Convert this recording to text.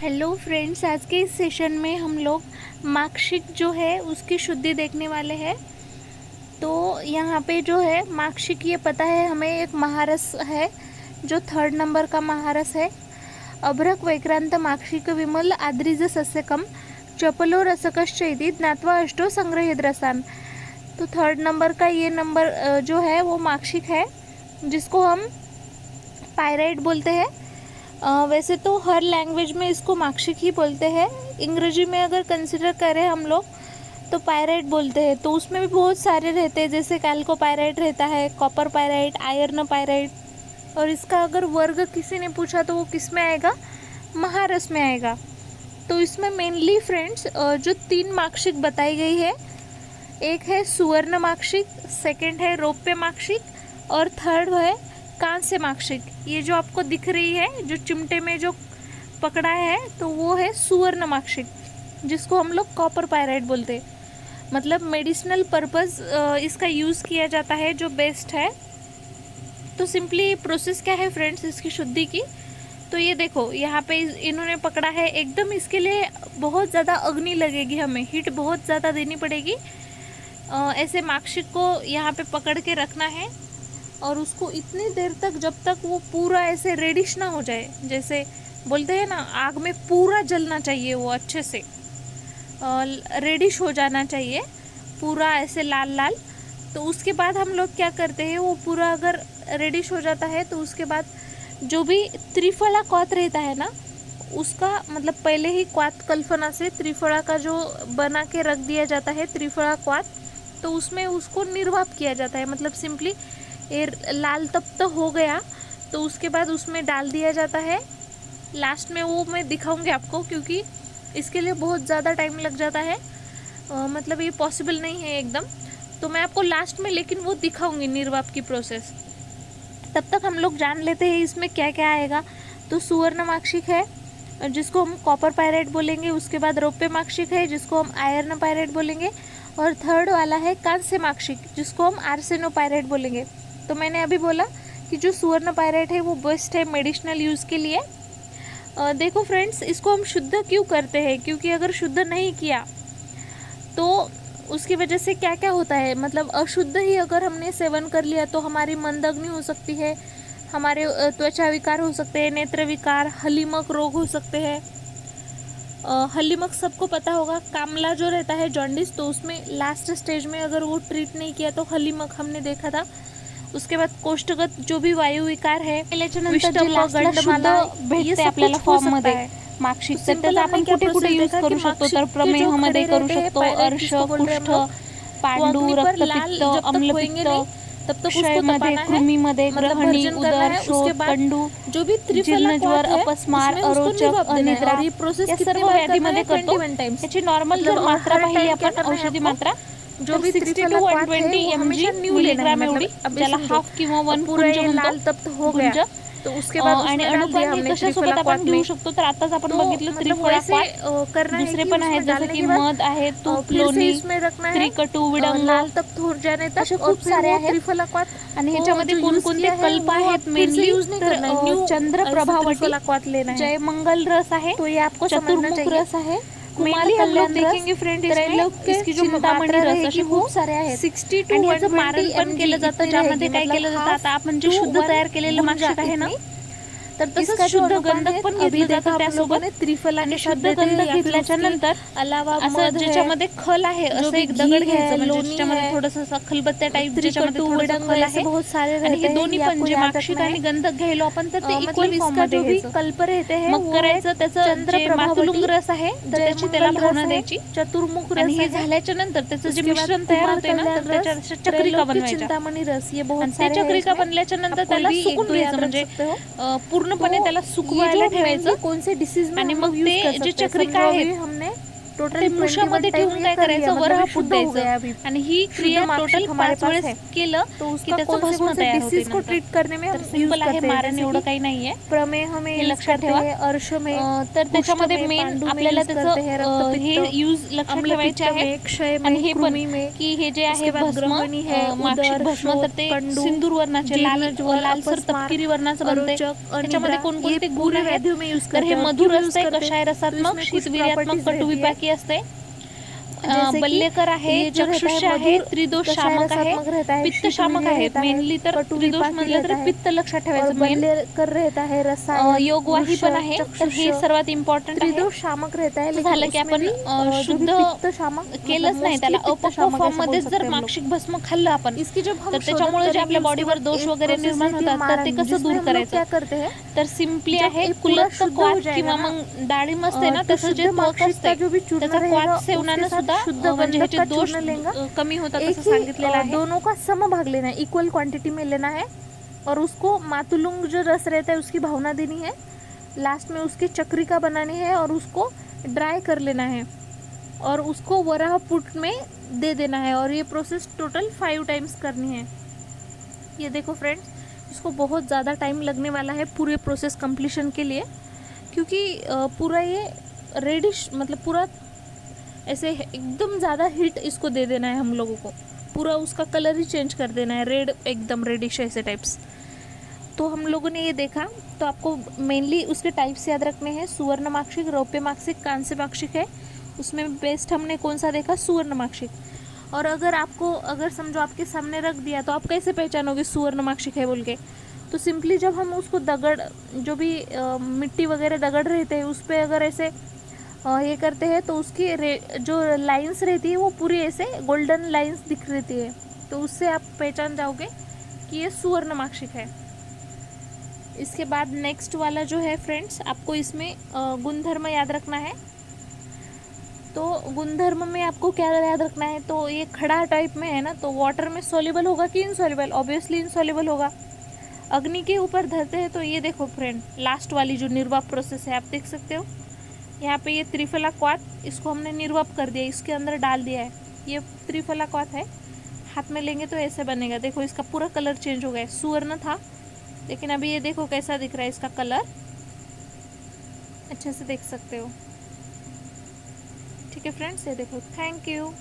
Hello friends, आज के इस सेशन में हम लोग मार्कशीट जो है उसकी शुद्धि देखने वाले हैं। तो यहाँ पे जो है मार्कशीट, ये पता है हमें, एक महारस है जो 3rd नंबर का महारस है। अभ्रक वैक्रांत मार्कशीट विमल आद्रिज सस्यकम चपलो रसकश्च इति ज्ञात्वा अष्टो संग्रहित रसान। तो 3rd नंबर का ये नंबर जो है वो मार्कशीट है, जिसको हम पायराइट बोलते हैं। वैसे तो हर लैंग्वेज में इसको मार्कशीट ही बोलते हैं। अंग्रेजी में अगर कंसिडर करें हम लोग तो पायराइट बोलते हैं। तो उसमें भी बहुत सारे रहते हैं, जैसे कैल्को पायराइट रहता है, कॉपर पायराइट, आयरन पायराइट। और इसका अगर वर्ग किसी ने पूछा तो वो किस में आएगा? महारस में आएगा। तो इसमें मेनली फ्रेंड्स जो 3 मार्कशीट बताई गई है, एक है सुवर्ण मार्कशीट, सेकेंड है रौप्य मार्कशीट और थर्ड है कांस्य मार्कशीट। ये जो आपको दिख रही है, जो चिमटे में जो पकड़ा है, तो वो है सुवर्ण मार्कशीट, जिसको हम लोग कॉपर पायराइट बोलते हैं। मतलब मेडिसिनल पर्पस इसका यूज़ किया जाता है, जो बेस्ट है। तो सिंपली प्रोसेस क्या है फ्रेंड्स इसकी शुद्धि की? तो ये देखो, यहाँ पे इन्होंने पकड़ा है एकदम, इसके लिए बहुत ज़्यादा अग्नि लगेगी, हमें हीट बहुत ज़्यादा देनी पड़ेगी। ऐसे मार्कशीट को यहाँ पे पकड़ के रखना है और उसको इतनी देर तक, जब तक वो पूरा ऐसे रेडिश ना हो जाए, जैसे बोलते हैं ना आग में पूरा जलना चाहिए, वो अच्छे से रेडिश हो जाना चाहिए, पूरा ऐसे लाल लाल। तो उसके बाद हम लोग क्या करते हैं, वो पूरा अगर रेडिश हो जाता है तो उसके बाद जो भी त्रिफला क्वाथ रहता है ना, उसका मतलब पहले ही क्वाथ कल्पना से त्रिफला का जो बना के रख दिया जाता है, त्रिफला क्वाथ, तो उसमें उसको निर्वाप किया जाता है। मतलब सिंपली ये लाल तप्त हो गया तो उसके बाद उसमें डाल दिया जाता है। लास्ट में वो मैं दिखाऊंगी आपको, क्योंकि इसके लिए बहुत ज़्यादा टाइम लग जाता है, मतलब ये पॉसिबल नहीं है एकदम। तो मैं आपको लास्ट में लेकिन वो दिखाऊंगी निर्वाप की प्रोसेस। तब तक हम लोग जान लेते हैं इसमें क्या क्या आएगा। तो सुवर्ण मार्कशीट है जिसको हम कॉपर पायराइट बोलेंगे, उसके बाद रौप्य मार्कशीट है जिसको हम आयरन पायराइट बोलेंगे, और थर्ड वाला है कांस्य मार्कशीट जिसको हम आर्सेनो पायराइट बोलेंगे। तो मैंने अभी बोला कि जो सुवर्ण पायराइट है वो बेस्ट है मेडिसिनल यूज़ के लिए। देखो फ्रेंड्स, इसको हम शुद्ध क्यों करते हैं? क्योंकि अगर शुद्ध नहीं किया तो उसकी वजह से क्या क्या होता है, मतलब अशुद्ध ही अगर हमने सेवन कर लिया तो हमारी मंदग्नि हो सकती है, हमारे त्वचा विकार हो सकते हैं, नेत्र विकार, हलीमक रोग हो सकते हैं। हलीमक सबको पता होगा, कामला जो रहता है जॉन्डिस, तो उसमें लास्ट स्टेज में अगर वो ट्रीट नहीं किया तो हलीमक हमने देखा था। उसके बाद कोष्ठगत जो भी वायु विकार है, भेटते आपल्याला फॉर्म मध्ये मार्कशीट, तर त्याचा आपण कुठे कुठे यूज करू शकतो? तर प्रमेहामध्ये करू शकतो, अर्श, कुष्ठ, पांडू, रक्तपित्त, अम्लपित्त, तब तक क्षयमध्ये, कृमीमध्ये, ग्रहणी, उदर, शोथ, पंडू, जो भी जीर्णज्वर, अपस्मार, अरोचक, अनिद्रा, या सर्व व्याधीमध्ये करतो। याची नॉर्मल जर मात्रा पाहिली आपण, औषधी मात्रा, जो भी 60 to 120 mg मिलीग्राम एवढी, ज्याला हाफ किंवा 1 पुंज म्हणतो, तो उसके बाद आणि अणुपाणी कशासोबत आपण घेऊ शकतो? तर आताच आपण बघितलं त्रिफळा क्वाथ, दुसरे पण आहेत जसं की मध आहे, तूप, लोणी, त्रिकटू, विडंग, लाल तप्त हो जाने तक, असे खूप सारे आहेत। आणि ह्याच्यामध्ये कोणकोणते कल्प आहेत मेनली? तर चंद्रप्रभावटी, जय मंगल रस आहे, चतुर्मुख रस आहे, मेनली हम लोग देखेंगे फ्रेंड, इसकी जो चिंतामणी रस, अशी खूप सारे आहेत। 60 to 120 मारण पण केलं जातं, ज्यामध्ये काय केलं जातं, आता आपण जे शुद्ध तयार केलेलं मार्कशीट आहे ना, तर तसंच शुद्ध गंधक पण घेतलं जातं त्यासोबत। त्रिफला आणि शुद्ध गंधक घेतल्याच्या नंतर असं ज्याच्यामध्ये खल आहे असं एक दगड घ्यायचं, म्हणजे ज्याच्यामध्ये थोडंसं खलबत्त्या टाईप, ज्याच्यामध्ये थोडंसं खल आहे, आणि हे दोन्ही पण जे मार्कशीट आणि गंधक घ्यायलो आपण, तर ते इक्वल फॉर्म मध्ये घ्यायचं। कल्प रहते हैं, मग करायचं त्याचं जे मातुलुंग रस आहे तर त्याची त्याला भावना द्यायची, चतुर्मुख आणि हे झाल्याच्या नंतर त्याचं जे मिश्रण तयार होते ना, तर त्याच्या चक्रिका बनवायच्या। चिंतामणी रस, ये बहुत ते चक्रिका बनल्याच्या नंतर त्याला सुकून घ्यायचं, म्हणजे पूर्णपणे त्याला सुकवायला ठेवायचं। कौन से डिसीज में आणि मग ते जे चक्रिका आहे, हमने टोटल मुशामध्ये ठेवून काय करायचं, वराह फूट द्यायचं आणि ही क्रिया टोटल 5 वेळेस केलं की त्याचं भस्म तयार होते. को ट्रीट करने में हम सिंपल आहे, मारण एवढं काही नाहीये. प्रमेह में हे लक्षात ठेवा. अर्श में, तर त्याच्यामध्ये मेन आपल्याला त्याचं हे यूज लक्षात ठेवायचे आहे. आणि हे पण की हे जे आहे भस्म, माक्षिक भस्म, तर ते सिंदूर वर्णाचे लालसर तपकिरी वर्णाचं बनते. त्याच्यामध्ये कोणकोणते गुण आहेत, तर हे मधुर असते, कषाय रसात्मक, शीतवीर्यात्मक, कटुविपाकी असते. बल्लेकर आहे, चक्षुष्य आहे, त्रिदोष शामक आहे, पित्त शामक आहे. मेनली तर त्रिदोष म्हणलं तर पित्त लक्षात ठेवायचं. बल्लेकर रहता है रसायन, योगवाही पण आहे, तर हे सर्वात इम्पॉर्टंट आहे. त्रिदोष शामक रहता है. झालं की आपण शुद्ध केलंच नाही त्याला, अपक्व फॉर्म मध्येच जर माक्षिक भस्म खाल्लं आपण, तर त्याच्यामुळे जे आपल्या बॉडीवर दोष वगैरे निर्माण होतात, तर ते कसं दूर करायचं, तर सिम्पली आहे कुलत क्वाथ किंवा मग डाळिंब असते ना, त्याचं जे त्वक असते त्याचा क्वाथ सेवनानं सुद्धा शुद्ध म्हणजे ह्याचे दोष कमी होतात असं सांगितलेलं आहे. दोनों का सम भाग लेना है, इक्वल क्वांटिटी में लेना है और उसको मातुलुंग जो रस रहता है उसकी भावना देनी है. लास्ट में उसकी चक्रिका बनानी है और उसको ड्राई कर लेना है और उसको वराह पुट में दे देना है. और ये प्रोसेस टोटल 5 टाइम्स करनी है. ये देखो फ्रेंड्स, इसको बहुत ज़्यादा टाइम लगने वाला है पूरे प्रोसेस कंप्लीशन के लिए, क्योंकि पूरा ये रेडिश मतलब पूरा ऐसे एकदम ज़्यादा हीट इसको दे देना है हम लोगों को, पूरा उसका कलर ही चेंज कर देना है, रेड एकदम रेडिश ऐसे टाइप्स. तो हम लोगों ने ये देखा, तो आपको मेनली उसके टाइप्स याद रखने हैं. सुवर्ण माक्षिक, रौप्य माक्षिक, कांस्य माक्षिक है. उसमें बेस्ट हमने कौन सा देखा, सुवर्ण माक्षिक. और अगर समझो आपके सामने रख दिया तो आप कैसे पहचानोगे सुवर्ण माक्षिक है बोल के, तो सिंपली जब हम उसको दगड़ जो भी मिट्टी वगैरह दगड़ रहते हैं उस पर अगर ऐसे ये करते हैं तो उसकी जो लाइंस रहती है वो पूरी ऐसे गोल्डन लाइंस दिख रहती है, तो उससे आप पहचान जाओगे कि ये सुवर्ण माक्षिक है. इसके बाद नेक्स्ट वाला जो है फ्रेंड्स, आपको इसमें गुणधर्म याद रखना है. तो गुणधर्म में आपको क्या याद रखना है, तो ये खड़ा टाइप में है ना, तो वाटर में सॉल्युबल होगा कि इनसॉल्युबल, ऑब्वियसली इनसॉल्युबल होगा. अग्नि के ऊपर धरते हैं तो ये देखो फ्रेंड, लास्ट वाली जो निर्वाप प्रोसेस है आप देख सकते हो, यहाँ पे ये त्रिफला क्वाथ, इसको हमने निर्वाप कर दिया, इसके अंदर डाल दिया है. ये त्रिफला क्वाथ है, हाथ में लेंगे तो ऐसे बनेगा. देखो इसका पूरा कलर चेंज हो गया है, सुवर्ण था लेकिन अभी ये देखो कैसा दिख रहा है, इसका कलर अच्छे से देख सकते हो. ठीक है फ्रेंड्स, ये देखो. Thank you.